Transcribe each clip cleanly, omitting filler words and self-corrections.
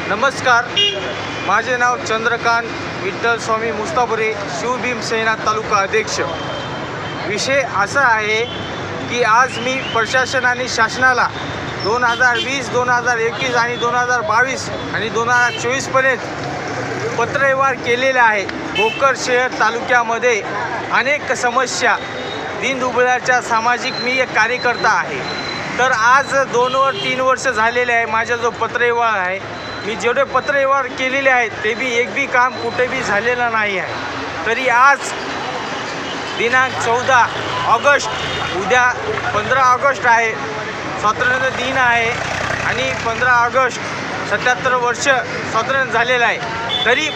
नमस्कार, माझे नाव चंद्रकांत विठ्ठल स्वामी मुस्तापुरे, शिवभीमसेना तालुका अध्यक्ष। विषय असा आहे की आज मी प्रशासन आणि शासनाला 2020, 2021 आणि 2022 आणि 2024पर्यंत पत्रव्यवहार केलेला आहे। भोकर शहर तालुक्यामध्ये अनेक समस्या, दीनदुबळ्याच्या सामाजिक मी एक कार्यकर्ता आहे। तर आज 2-3 वर्ष झालेले आहे माझा जो पत्रव्यवहार आहे, मी जेवढे पत्रव्यवहार केलेले आहेत ते बी एक बी काम कुठे बी झालेलं नाही आहे। तरी आज दिनांक 14 ऑगस्ट, उद्या 15 ऑगस्ट आहे, स्वातंत्र्य दिन आहे आणि 15 ऑगस्ट 77 वर्ष स्वातंत्र्य झालेलं आहे। तरी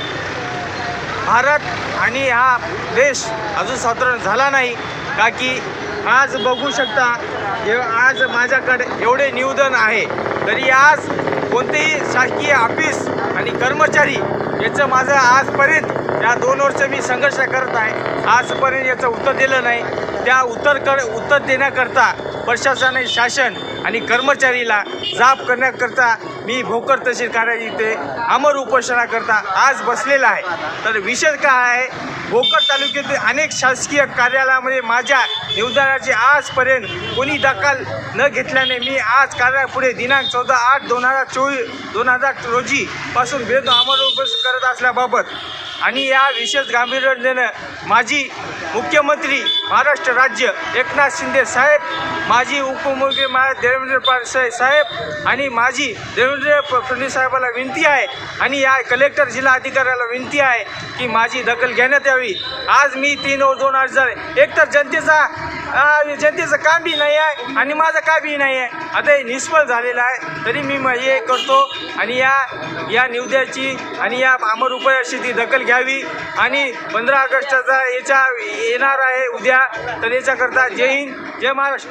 भारत आणि हा देश अजून स्वातंत्र्य झाला नाही का की आज बघू शकता आज माझ्याकडे एवढे निवेदन आहे। तरी आज कोणतेही शासकीय ऑफिस आणि कर्मचारी याचं माझं आजपर्यंत या 2 वर्ष मी संघर्ष करत आहे, आजपर्यंत याचं उत्तर दिलं नाही। त्या उत्तर देण्याकरता प्रशासन, शासन आणि कर्मचारीला जाब करण्याकरता मी भोकर तहसील कार्यालय इथे अमर उपोषणाकरता आज बसलेला आहे। तर विषय काय आहे, भोकर तालुक्यातील अनेक शासकीय कार्यालयामध्ये माझ्या निवेदनाची आजपर्यंत कोणी दखल न घेतल्याने मी आज कार्यालयापुढे दिनांक 14/8/2024 रोजी पासून बेदम अमर उपोषण करत असल्याबाबत आणि या विशेष गांभीर्याने माजी मुख्यमंत्री महाराष्ट्र राज्य एकनाथ शिंदे साहेब, माजी उपमुख्यमंत्री देवेंद्र फडणवीस साहेब आणि माजी देवेंद्र फडणवीस साहेबाला विनंती आहे आणि या कलेक्टर जिल्हा अधिकाऱ्याला विनंती आहे की माझी दखल घेण्यात यावी। आज मी 3/2/2000 एकतर जनतेचं काम बी नाही आहे आणि माझं काय बी नाही आहे, आता हे निष्फळ झालेलं आहे। तरी मी हे करतो आणि या निवेदनाची आणि या अमर उपोषणाची दखल घ्यावी आणि 15 ऑगस्टचा येणार आहे उद्या। तर याच्याकरता जय हिंद, जय महाराष्ट्र।